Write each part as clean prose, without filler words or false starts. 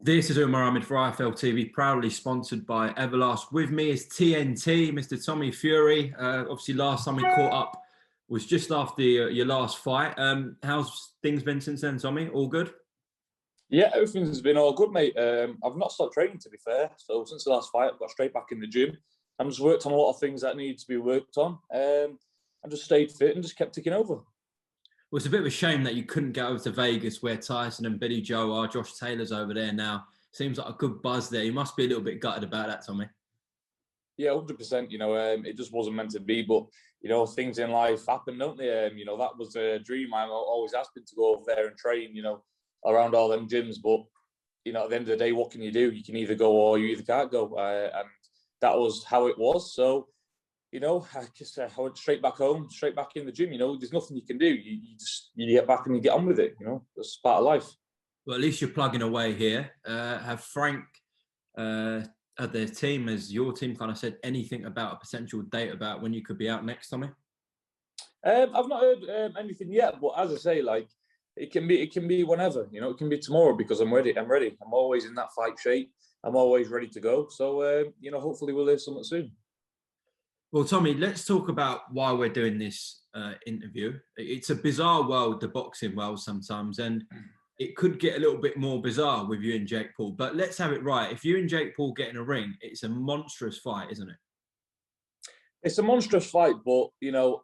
This is Umar Ahmed for IFL TV, proudly sponsored by Everlast. With me is TNT, Mr. Tommy Fury. Obviously, last time we caught up was just after your last fight. How's things been since then, Tommy? All good? Yeah, everything's been all good, mate. I've not stopped training, to be fair. So since the last fight, I've got straight back in the gym. I've just worked on a lot of things that need to be worked on. And just stayed fit and just kept ticking over. Well, it's a bit of a shame that you couldn't get over to Vegas where Tyson and Billy Joe are. Josh Taylor's over there now. Seems like a good buzz there. You must be a little bit gutted about that, Tommy. Yeah, 100%. It just wasn't meant to be. But, things in life happen, don't they? That was a dream. I always asked him to go over there and train, around all them gyms. But, at the end of the day, what can you do? You can either go or you either can't go. And that was how it was. So, I went straight back home, straight back in the gym. There's nothing you can do. You get back and you get on with it. That's part of life. Well, at least you're plugging away here. Have Frank, their team, has your team kind of said anything about a potential date about when you could be out next, Tommy? I've not heard anything yet, but as I say, it can be whenever. It can be tomorrow because I'm ready. I'm always in that fight shape. I'm always ready to go. So hopefully we'll hear something soon. Well, Tommy, let's talk about why we're doing this interview. It's a bizarre world, the boxing world sometimes, and it could get a little bit more bizarre with you and Jake Paul. But let's have it right. If you and Jake Paul get in a ring, it's a monstrous fight, isn't it? It's a monstrous fight, but,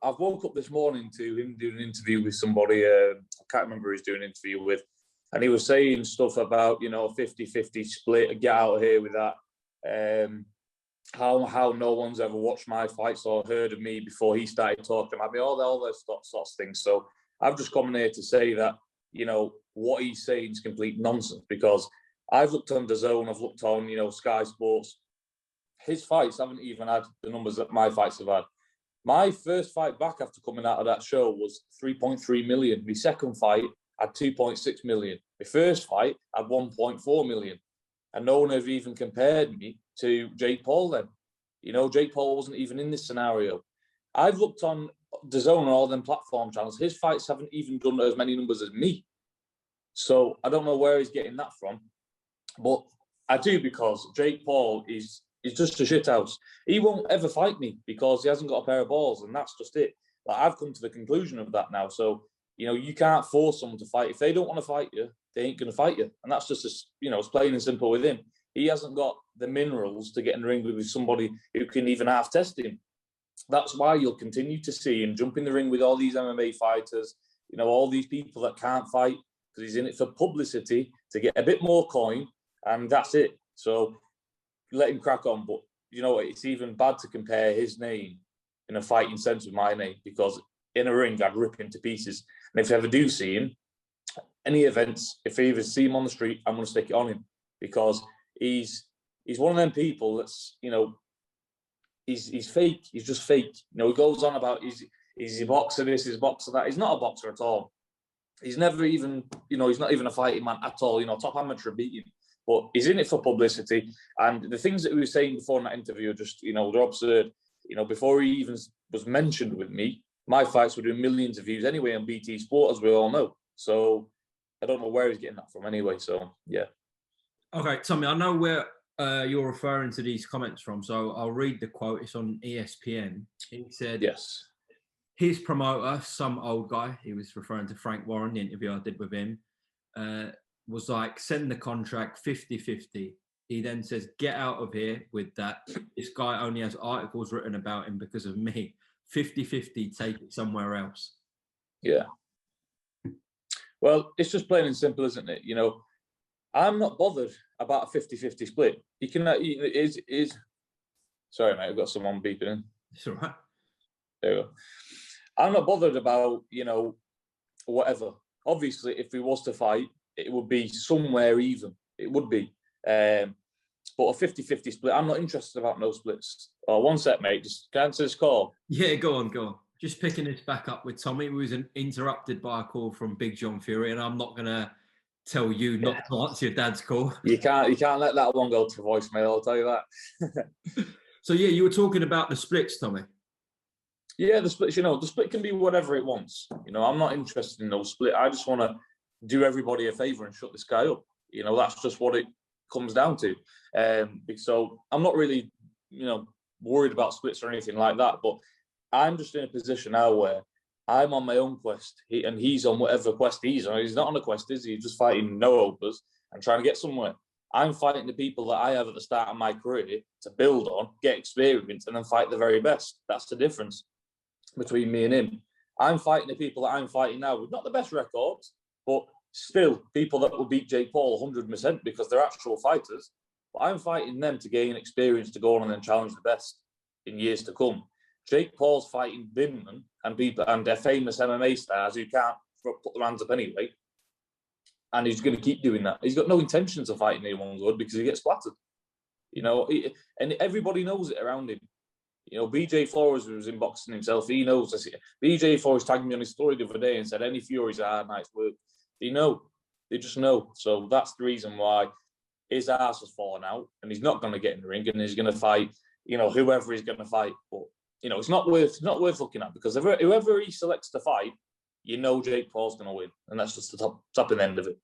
I've woke up this morning to him doing an interview with somebody, I can't remember who he's doing an interview with, and he was saying stuff about, 50-50 split, get out of here with that. How no one's ever watched my fights or heard of me before he started talking about me, all those sorts of things. So I've just come in here to say that, what he's saying is complete nonsense, because I've looked on DAZN, I've looked on, Sky Sports. His fights haven't even had the numbers that my fights have had. My first fight back after coming out of that show was 3.3 million. My second fight had 2.6 million. My first fight had 1.4 million. And no one have even compared me to Jake Paul then. Jake Paul wasn't even in this scenario. I've looked on DAZN and all them platform channels. His fights haven't even done as many numbers as me. So I don't know where he's getting that from. But I do, because Jake Paul is just a shithouse. He won't ever fight me because he hasn't got a pair of balls, and that's just it. I've come to the conclusion of that now. So, you can't force someone to fight. If they don't want to fight you, they ain't going to fight you. And that's just, it's plain and simple with him. He hasn't got the minerals to get in the ring with somebody who can even half test him. That's why you'll continue to see him jump in the ring with all these MMA fighters, all these people that can't fight, because he's in it for publicity, to get a bit more coin, and that's it. So let him crack on. But, it's even bad to compare his name in a fighting sense with my name, because in a ring, I'd rip him to pieces. And if I ever do see him, any events, if I even see him on the street, I'm going to stick it on him, because he's one of them people that's, he's fake. He's just fake. He goes on about he's a boxer this, he's a boxer that. He's not a boxer at all. He's never even, he's not even a fighting man at all. Top amateur beating. But he's in it for publicity. And the things that he was saying before in that interview are just, they're absurd. Before he even was mentioned with me, my fights were doing millions of views anyway on BT Sport, as we all know. So I don't know where he's getting that from anyway. So, yeah. Okay, Tommy, I know where you're referring to these comments from, so I'll read the quote. It's on ESPN. He said, yes, his promoter, some old guy, he was referring to Frank Warren, the interview I did with him, was like, send the contract 50-50. He then says, get out of here with that. This guy only has articles written about him because of me. 50-50, take it somewhere else. Yeah. Well, it's just plain and simple, isn't it? I'm not bothered about a 50-50 split. You can, sorry, mate, I've got someone beeping in. It's all right. There you go. I'm not bothered about, whatever. Obviously, if we was to fight, it would be somewhere even. It would be. But a 50-50 split, I'm not interested about no splits. Oh, one sec, mate. Just answer this call. Yeah, go on. Just picking this back up with Tommy, who was interrupted by a call from Big John Fury, and I'm not going to tell you not to answer your dad's call. You can't let that one go to voicemail, I'll tell you that. So, yeah, you were talking about the splits, Tommy. Yeah, the splits, the split can be whatever it wants. I'm not interested in no split. I just want to do everybody a favour and shut this guy up. That's just what it comes down to. So I'm not really, worried about splits or anything like that. But I'm just in a position now where I'm on my own quest, and he's on whatever quest he's on. He's not on a quest, is he? He's just fighting no-hopers and trying to get somewhere. I'm fighting the people that I have at the start of my career to build on, get experience, and then fight the very best. That's the difference between me and him. I'm fighting the people that I'm fighting now with not the best records, but still people that will beat Jake Paul 100% because they're actual fighters. But I'm fighting them to gain experience to go on and then challenge the best in years to come. Jake Paul's fighting Binman and people and their famous MMA stars who can't put their hands up anyway. And he's going to keep doing that. He's got no intentions of fighting anyone good because he gets splattered. And everybody knows it around him. BJ Flores was in boxing himself. He knows this. BJ Flores tagged me on his story the other day and said, any Fury's a hard night's work. They know. They just know. So that's the reason why his ass has fallen out and he's not going to get in the ring and he's going to fight, whoever he's going to fight. But, it's not worth looking at because whoever he selects to fight, Jake Paul's going to win. And that's just the top and end of it.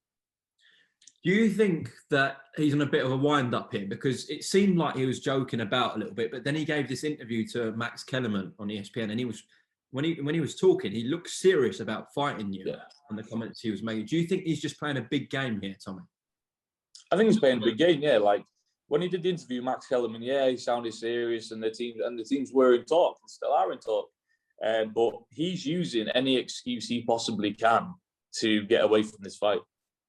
Do you think that he's on a bit of a wind-up here? Because it seemed like he was joking about a little bit, but then he gave this interview to Max Kellerman on ESPN, and he was when he was talking, he looked serious about fighting you on the comments he was making. Do you think he's just playing a big game here, Tommy? I think he's playing a big game, yeah. Like when he did the interview, Max Kellerman, he sounded serious, and the teams were in talk, and still are in talk. But he's using any excuse he possibly can to get away from this fight,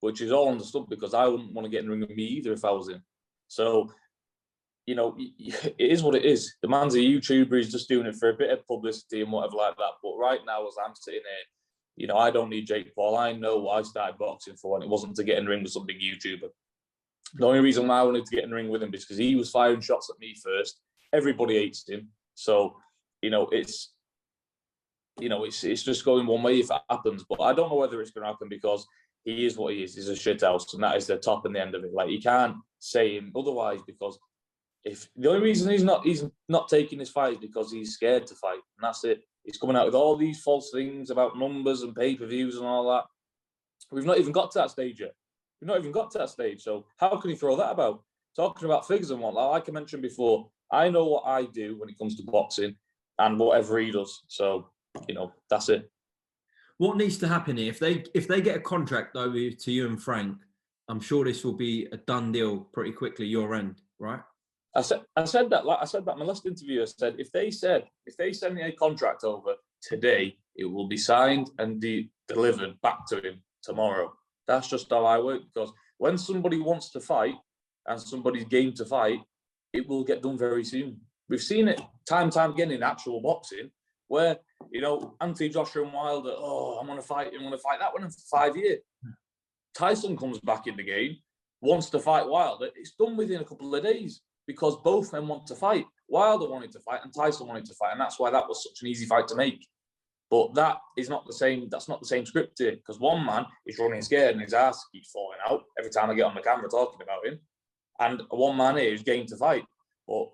which is all understood because I wouldn't want to get in the ring with me either if I was in. So, it is what it is. The man's a YouTuber. He's just doing it for a bit of publicity and whatever like that. But right now, as I'm sitting here, I don't need Jake Paul. I know what I started boxing for, and it wasn't to get in the ring with some big YouTuber. The only reason why I wanted to get in the ring with him is because he was firing shots at me first. Everybody hates him. So, it's just going one way if it happens. But I don't know whether it's going to happen because he is what he is. He's a shithouse, and that is the top and the end of it. Like, you can't say him otherwise because if the only reason he's not taking this fight is because he's scared to fight, and that's it. He's coming out with all these false things about numbers and pay-per-views and all that. We've not even got to that stage yet. We've not even got to that stage. So how can he throw that about? Talking about figures and whatnot, like I mentioned before, I know what I do when it comes to boxing and whatever he does. So, that's it. What needs to happen here? If they get a contract over to you and Frank, I'm sure this will be a done deal pretty quickly, your end, right? I said that in my last interview. I said if they send me a contract over today, it will be signed and delivered back to him tomorrow. That's just how I work, because when somebody wants to fight and somebody's game to fight, it will get done very soon. We've seen it time and time again in actual boxing, where Anthony Joshua and Wilder, I'm going to fight that one for 5 years. Tyson comes back in the game, wants to fight Wilder. It's done within a couple of days because both men want to fight. Wilder wanted to fight and Tyson wanted to fight, and that's why that was such an easy fight to make. But that is not the same. That's not the same script here, because one man is running scared and his ass keeps falling out every time I get on the camera talking about him, and one man here is game to fight. But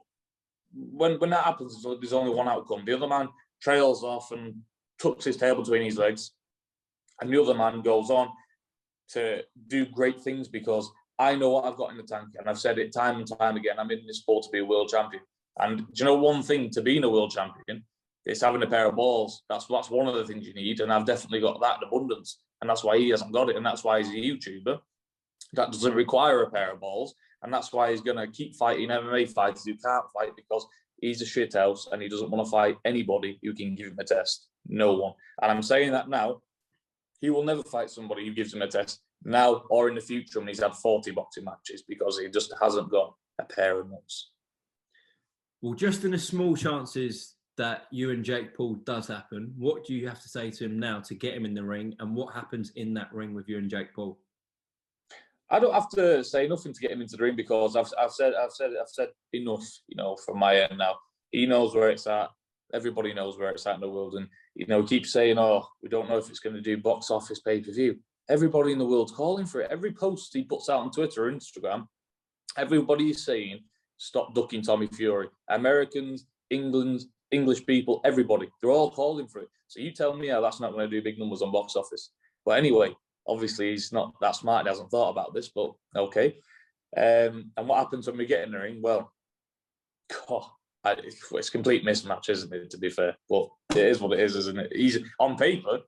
when that happens, there's only one outcome. The other man trails off and tucks his tail between his legs, and the other man goes on to do great things because I know what I've got in the tank, and I've said it time and time again. I'm in this sport to be a world champion, and do you know one thing to being a world champion? It's having a pair of balls. That's one of the things you need, and I've definitely got that in abundance, and that's why he hasn't got it, and that's why he's a YouTuber. That doesn't require a pair of balls, and that's why he's going to keep fighting MMA fighters who can't fight, because he's a shithouse and he doesn't want to fight anybody who can give him a test. No one. And I'm saying that now. He will never fight somebody who gives him a test now or in the future when he's had 40 boxing matches, because he just hasn't got a pair of nuts. Well, just in the small chances that you and Jake Paul does happen, what do you have to say to him now to get him in the ring, and what happens in that ring with you and Jake Paul? I don't have to say nothing to get him into the ring, because I've said enough, from my end now. He knows where it's at. Everybody knows where it's at in the world, and he keeps saying, we don't know if it's going to do box office pay-per-view. Everybody in the world's calling for it. Every post he puts out on Twitter or Instagram, everybody is saying, stop ducking Tommy Fury. Americans, English people, everybody, they're all calling for it. So you tell me how that's not going to do big numbers on box office. But anyway, obviously he's not that smart. He hasn't thought about this, but okay. And what happens when we get in the ring? Well, God, it's a complete mismatch, isn't it? To be fair, but it is what it is, isn't it? He's on paper.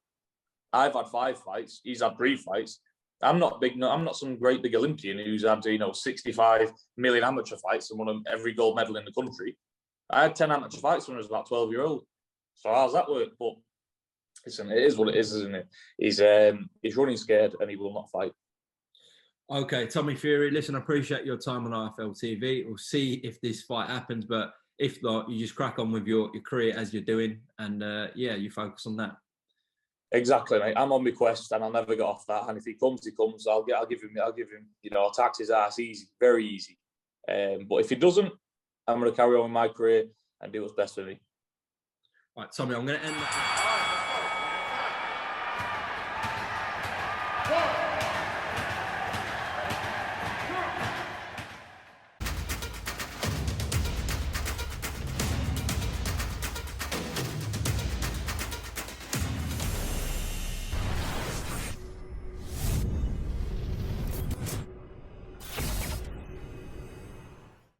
I've had 5 fights. He's had 3 fights. I'm not big. I'm not some great big Olympian who's had 65 million amateur fights and won every gold medal in the country. I had 10 amateur fights when I was about 12-year-old. So how's that work? But listen, it is what it is, isn't it? He's running scared and he will not fight. Okay, Tommy Fury, listen, I appreciate your time on IFL TV. We'll see if this fight happens, but if not, you just crack on with your career as you're doing, and you focus on that. Exactly, mate. I'm on my quest, and I'll never get off that. And if he comes, he comes. I'll give him. I'll tax his ass easy, very easy. But if he doesn't, I'm going to carry on with my career and do what's best for me. Right, Tommy, I'm going to end that.